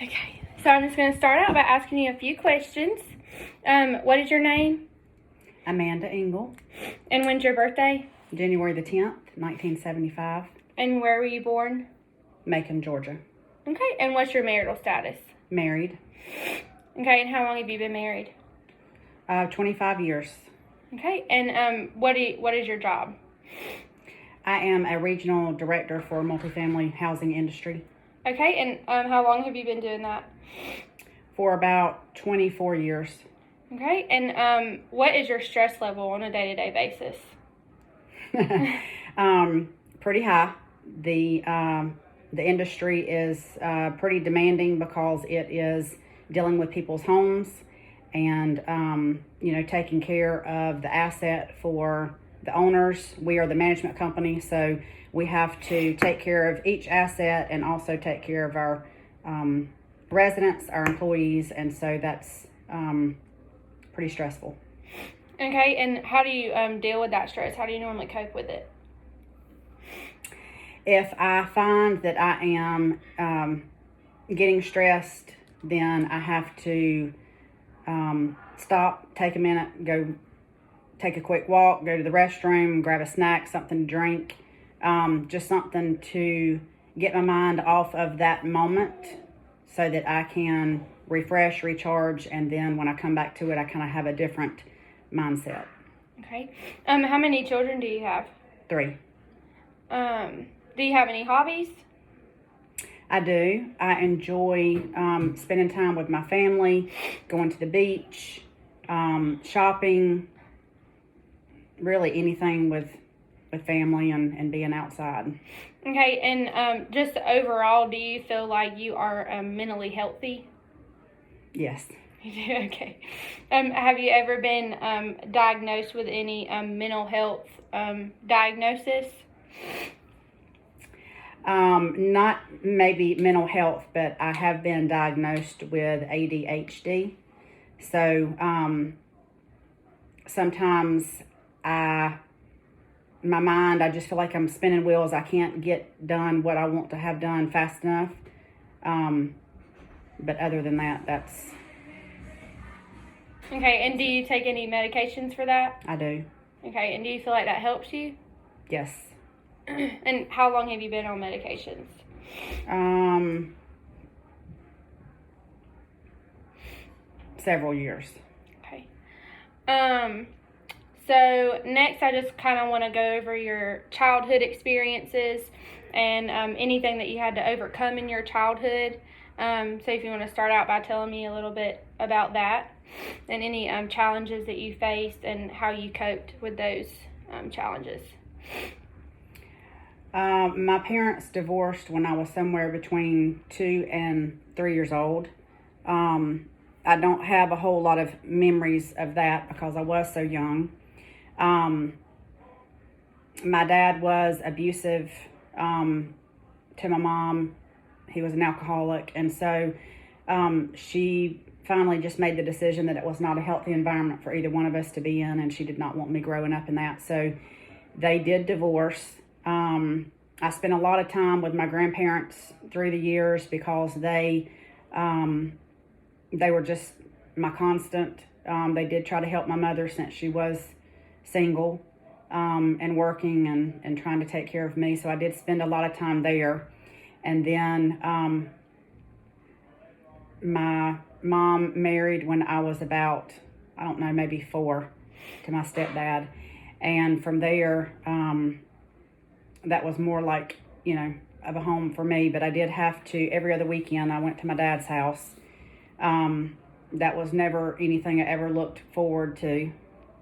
Okay, so I'm just going to start out by asking you a few questions. What is your name? Amanda Engel, And when's your birthday? January the 10th, 1975, And where were you born? Macon, Georgia. Okay, and what's your marital status? Married, Okay, and how long have you been married? 25 years. Okay, and what is your job? I am a regional director for multifamily housing industry Okay, and how long have you been doing that? for about 24 years. Okay, and what is your stress level on a day-to-day basis? Pretty high. The industry is pretty demanding because it is dealing with people's homes and taking care of the asset for the owners. We are the management company, so we have to take care of each asset and also take care of our residents, our employees, and so that's pretty stressful. Okay, and how do you deal with that stress? How do you normally cope with it? If I find that I am getting stressed, then I have to stop, take a minute, go take a quick walk, go to the restroom, grab a snack, something to drink, just something to get my mind off of that moment so that I can refresh, recharge, and then when I come back to it, I kind of have a different mindset. Okay. How many children do you have? 3. Do you have any hobbies? I do. I enjoy spending time with my family, going to the beach, shopping, really anything with family and being outside. Okay, and just overall, do you feel like you are mentally healthy? Yes. You do? Okay. Have you ever been diagnosed with any mental health diagnosis? Not maybe mental health, but I have been diagnosed with ADHD. So sometimes my mind, I just feel like I'm spinning wheels. I can't get done what I want to have done fast enough. But other than that, that's... Okay, and do you take any medications for that? I do. Okay, and do you feel like that helps you? Yes. And how long have you been on medications? Several years. Okay. So next I just kind of want to go over your childhood experiences and anything that you had to overcome in your childhood. So if you want to start out by telling me a little bit about that and any challenges that you faced and how you coped with those challenges. My parents divorced when I was somewhere between 2 and 3 years old. I don't have a whole lot of memories of that because I was so young. My dad was abusive to my mom. He was an alcoholic, and so she finally just made the decision that it was not a healthy environment for either one of us to be in, and she did not want me growing up in that. So they did divorce. I spent a lot of time with my grandparents through the years because they were just my constant. They did try to help my mother since she was single and working and trying to take care of me. So I did spend a lot of time there. And then my mom married when I was about, I don't know, maybe 4 to my stepdad. And from there, that was more like, of a home for me. But I did have to, every other weekend, I went to my dad's house. That was never anything I ever looked forward to.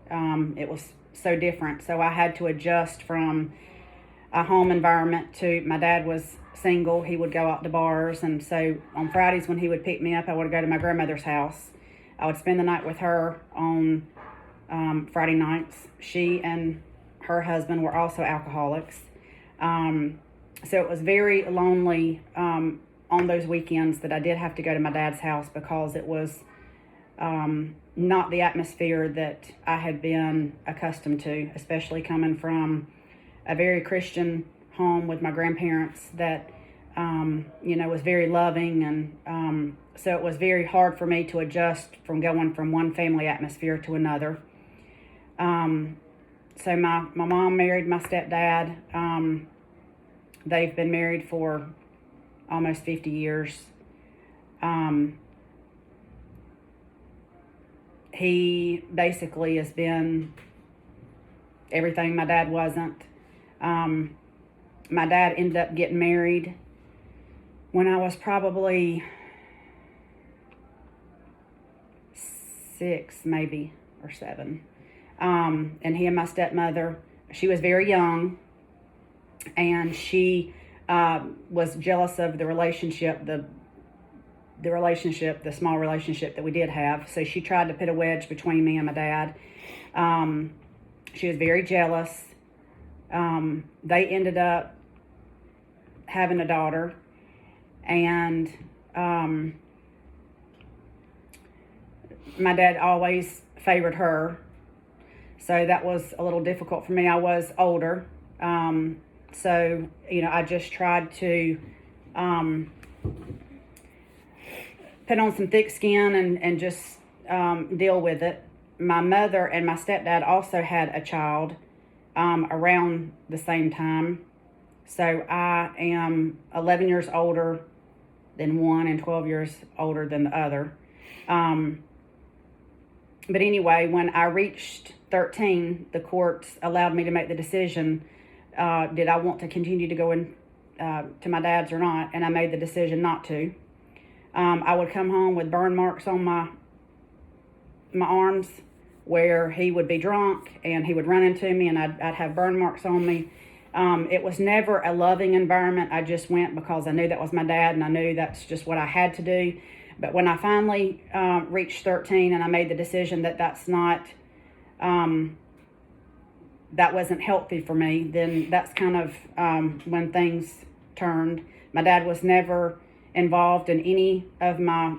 It was so different. So I had to adjust from a home environment to, my dad was single. He would go out to bars. And so on Fridays when he would pick me up, I would go to my grandmother's house. I would spend the night with her on Friday nights. She and her husband were also alcoholics. So it was very lonely on those weekends that I did have to go to my dad's house because it was not the atmosphere that I had been accustomed to, especially coming from a very Christian home with my grandparents that was very loving. And so it was very hard for me to adjust from going from one family atmosphere to another. So my mom married my stepdad. They've been married for almost 50 years. He basically has been everything my dad wasn't. My dad ended up getting married when I was probably 6, maybe, or 7. And he and my stepmother, she was very young, and she was jealous of the relationship, the small relationship that we did have. So she tried to put a wedge between me and my dad. She was very jealous. They ended up having a daughter, and my dad always favored her. So that was a little difficult for me. I was older. So, I just tried to put on some thick skin and just deal with it. My mother and my stepdad also had a child around the same time. So I am 11 years older than one and 12 years older than the other. But anyway, when I reached 13, the courts allowed me to make the decision, did I want to continue to go in to my dad's or not, and I made the decision not to. I would come home with burn marks on my arms where he would be drunk and he would run into me, and I'd have burn marks on me. It was never a loving environment. I just went because I knew that was my dad, and I knew that's just what I had to do. But when I finally reached 13 and I made the decision that that wasn't healthy for me, then that's kind of when things turned. My dad was never involved in any of my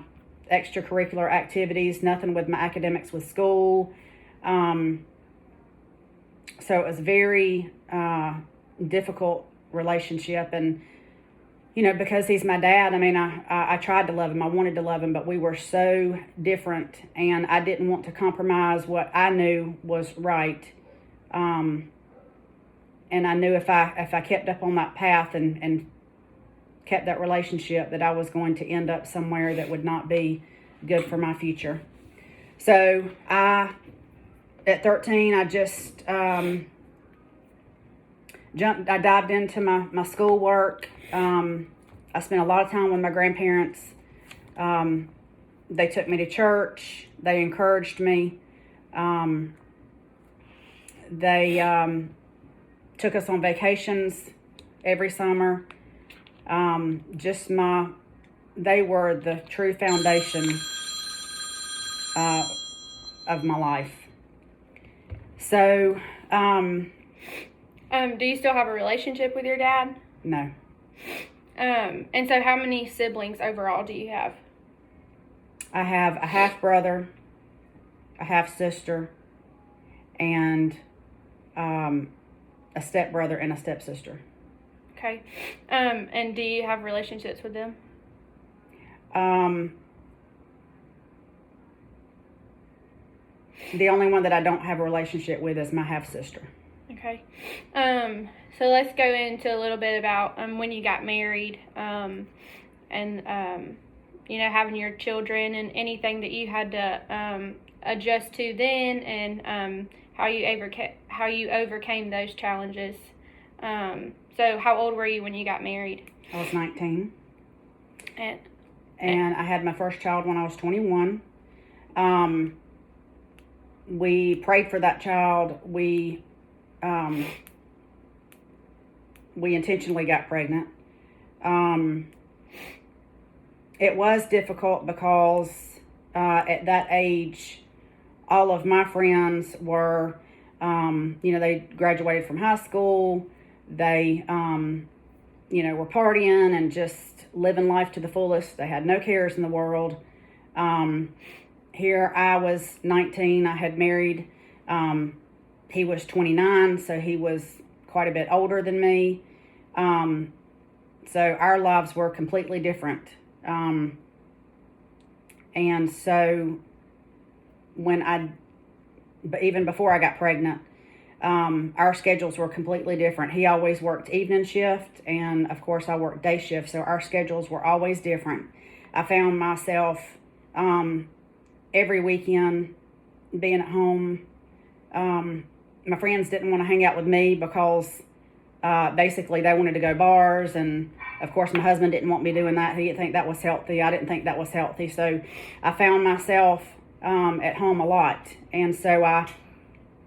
extracurricular activities, nothing with my academics with school. So it was very difficult relationship. And, because he's my dad, I tried to love him. I wanted to love him, but we were so different, and I didn't want to compromise what I knew was right. And I knew if I kept up on that path and kept that relationship, that I was going to end up somewhere that would not be good for my future. So at 13, I just I dived into my schoolwork. I spent a lot of time with my grandparents. They took me to church. They encouraged me. They took us on vacations every summer. They were the true foundation of my life. So, do you still have a relationship with your dad? No. And so how many siblings overall do you have? I have a half brother, a half sister, and a step brother and a stepsister. Okay. And do you have relationships with them? The only one that I don't have a relationship with is my half sister. Okay. So let's go into a little bit about when you got married, and having your children, and anything that you had to adjust to then, and how you overcame those challenges. So how old were you when you got married? I was 19. And I had my first child when I was 21. We prayed for that child. We intentionally got pregnant. It was difficult because at that age, all of my friends were, they graduated from high school. They, were partying and just living life to the fullest. They had no cares in the world. Here I was 19. I had married. He was 29, so he was quite a bit older than me. So our lives were completely different. And so but even before I got pregnant, our schedules were completely different. He always worked evening shift, and of course I worked day shift, so our schedules were always different. I found myself every weekend being at home. My friends didn't want to hang out with me because basically they wanted to go bars, and of course my husband didn't want me doing that. He didn't think that was healthy. I didn't think that was healthy. So I found myself at home a lot, and so I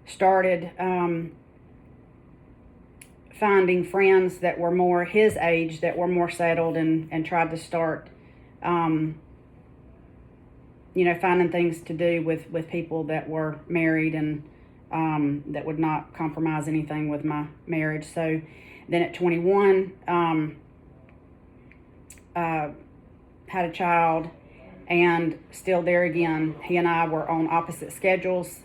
started finding friends that were more his age, that were more settled, and tried to start finding things to do with people that were married and that would not compromise anything with my marriage. So then at 21, had a child, and still there again, he and I were on opposite schedules.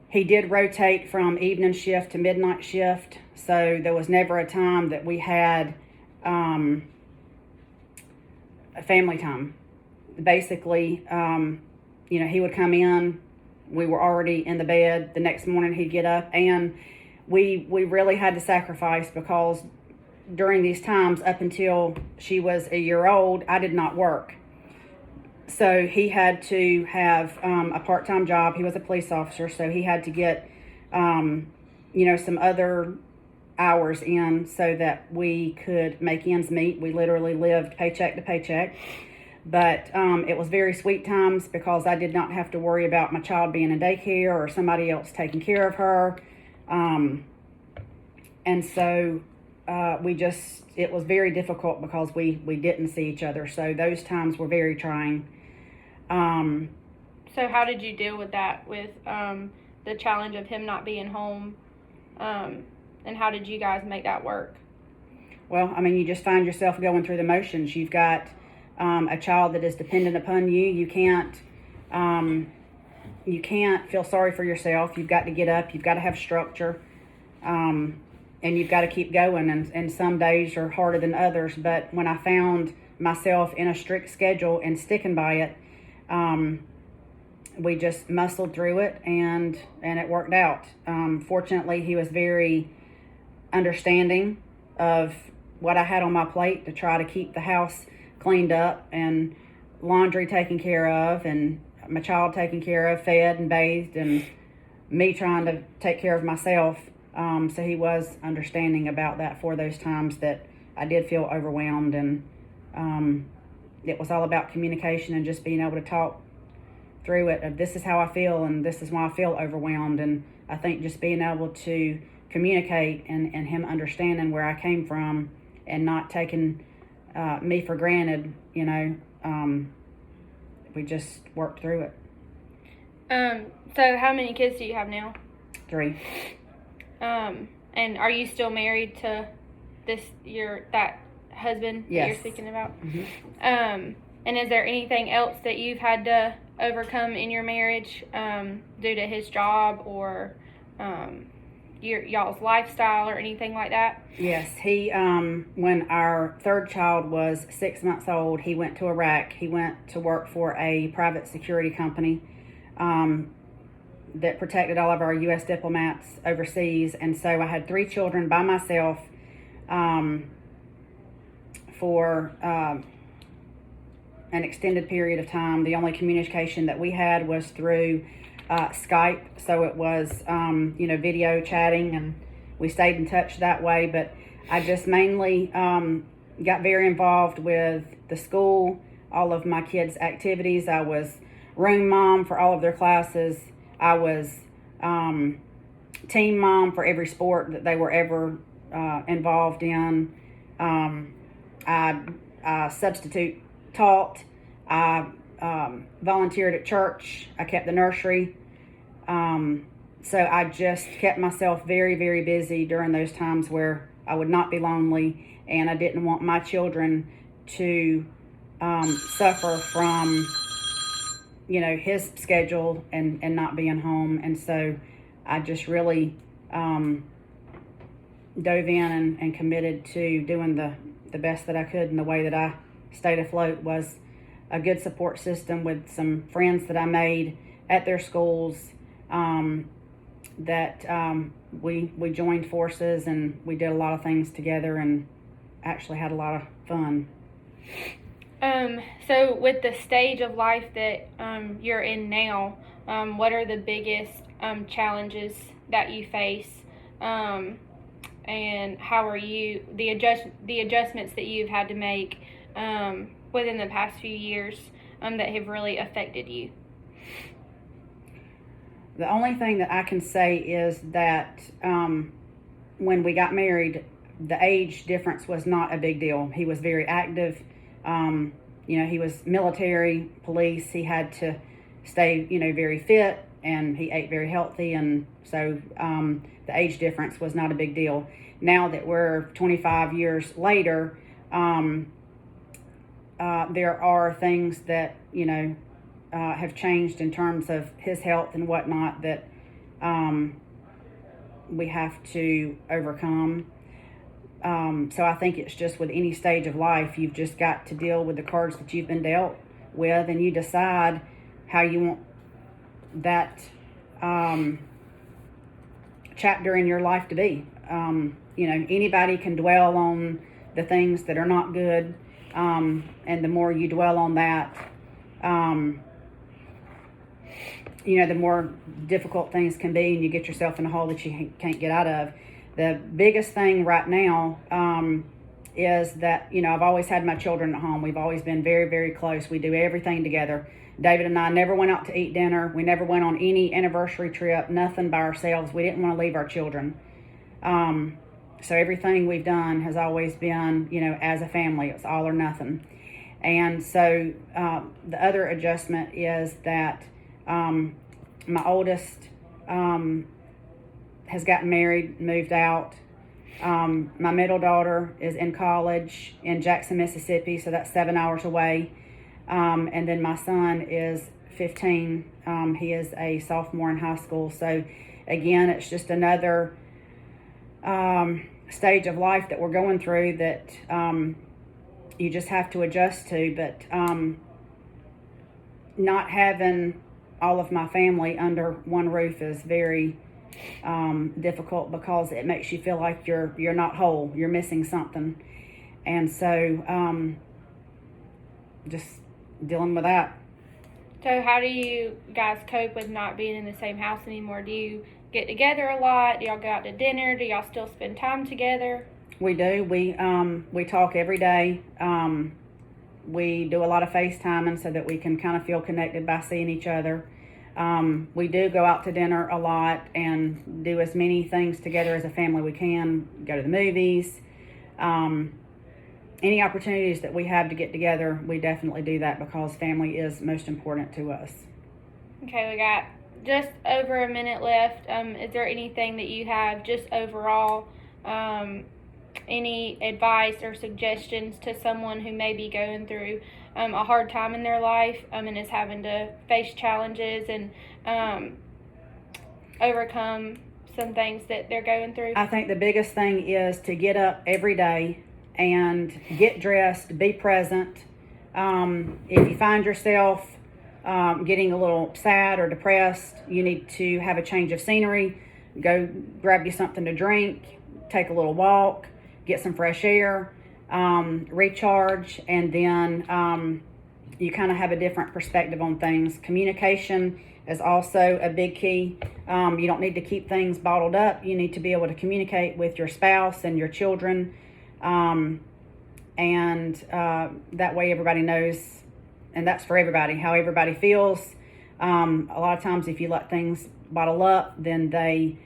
He did rotate from evening shift to midnight shift, so there was never a time that we had a family time. Basically, he would come in, we were already in the bed. The next morning he'd get up, and we really had to sacrifice, because during these times, up until she was a year old, I did not work. So he had to have a part-time job. He was a police officer, so he had to get some other hours in so that we could make ends meet. We literally lived paycheck to paycheck. But it was very sweet times, because I did not have to worry about my child being in daycare or somebody else taking care of her. And so it was very difficult, because we didn't see each other. So those times were very trying. So how did you deal with that, with the challenge of him not being home? And how did you guys make that work? Well, you just find yourself going through the motions. You've got a child that is dependent upon you. You can't feel sorry for yourself. You've got to get up. You've got to have structure. And you've got to keep going. And some days are harder than others. But when I found myself in a strict schedule and sticking by it, we just muscled through it, and it worked out. Fortunately, he was very understanding of what I had on my plate, to try to keep the house cleaned up and laundry taken care of, and my child taken care of, fed and bathed, and me trying to take care of myself. So he was understanding about that for those times that I did feel overwhelmed, and it was all about communication and just being able to talk through it of, this is how I feel, and this is why I feel overwhelmed. And I think just being able to communicate, and him understanding where I came from, and not taking me for granted, we just worked through it. So how many kids do you have now? 3. And are you still married to that husband that you're speaking about? Mm-hmm. And is there anything else that you've had to overcome in your marriage due to his job, or y'all's lifestyle, or anything like that? Yes, he when our third child was 6 months old, he went to Iraq. He went to work for a private security company that protected all of our U.S. diplomats overseas. And so I had 3 children by myself for an extended period of time. The only communication that we had was through Skype, so it was video chatting, and we stayed in touch that way. But I just mainly got very involved with the school, all of my kids' activities. I was room mom for all of their classes. I was team mom for every sport that they were ever involved in. I substitute taught. I volunteered at church. I kept the nursery. So I just kept myself very, very busy during those times where I would not be lonely, and I didn't want my children to suffer from, his schedule and not being home. And so I just really dove in and committed to doing the best that I could, and the way that I stayed afloat was a good support system with some friends that I made at their schools, we joined forces and we did a lot of things together and actually had a lot of fun. So with the stage of life that you're in now, what are the biggest challenges that you face, and how are you the adjustments that you've had to make within the past few years that have really affected you? The only thing that I can say is that when we got married, the age difference was not a big deal. He was very active. He was military, police. He had to stay, very fit, and he ate very healthy. And so the age difference was not a big deal. Now that we're 25 years later, there are things that, have changed in terms of his health and whatnot that we have to overcome. So I think it's just with any stage of life, you've just got to deal with the cards that you've been dealt with, and you decide how you want that chapter in your life to be. Anybody can dwell on the things that are not good, and the more you dwell on that, the more difficult things can be, and you get yourself in a hole that you can't get out of. The biggest thing right now is that, I've always had my children at home. We've always been very, very close. We do everything together. David and I never went out to eat dinner. We never went on any anniversary trip, nothing by ourselves. We didn't want to leave our children. So everything we've done has always been, as a family. It's all or nothing. And so the other adjustment is that my oldest has gotten married, moved out. My middle daughter is in college in Jackson, Mississippi, so that's 7 hours away. And then my son is 15. He is a sophomore in high school. So again, it's just another stage of life that we're going through that you just have to adjust to. But not having all of my family under one roof is very difficult, because it makes you feel like you're not whole, you're missing something. And so just dealing with that. So how do you guys cope with not being in the same house anymore? Do you get together a lot? Do y'all go out to dinner? Do y'all still spend time together? We do. We talk every day. We do a lot of FaceTiming so that we can kind of feel connected by seeing each other. We do go out to dinner a lot and do as many things together as a family we can. Go to the movies. Any opportunities that we have to get together, we definitely do that, because family is most important to us. Okay, we got just over a minute left. Is there anything that you have just overall, any advice or suggestions to someone who may be going through a hard time in their life and is having to face challenges and overcome some things that they're going through? I think the biggest thing is to get up every day and get dressed, be present. If you find yourself getting a little sad or depressed, you need to have a change of scenery. Go grab you something to drink, take a little walk, get some fresh air, recharge, and then you kind of have a different perspective on things. Communication is also a big key. You don't need to keep things bottled up. You need to be able to communicate with your spouse and your children, and that way everybody knows, and that's for everybody, how everybody feels. A lot of times if you let things bottle up, then they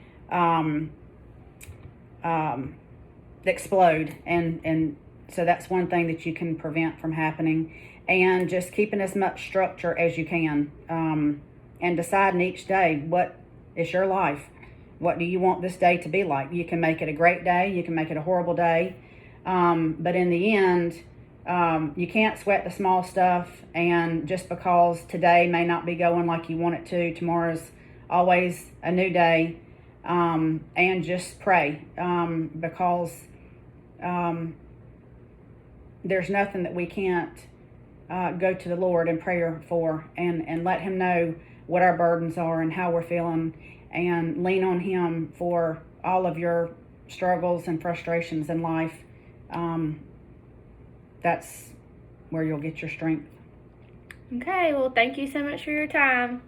explode, and so that's one thing that you can prevent from happening. And just keeping as much structure as you can, and deciding each day, what is your life? What do you want this day to be like? You can make it a great day, you can make it a horrible day, but in the end, you can't sweat the small stuff. And just because today may not be going like you want it to, tomorrow's always a new day. and just pray, because there's nothing that we can't go to the Lord in prayer for, and let Him know what our burdens are and how we're feeling, and lean on Him for all of your struggles and frustrations in life. That's where you'll get your strength. Okay, well, thank you so much for your time.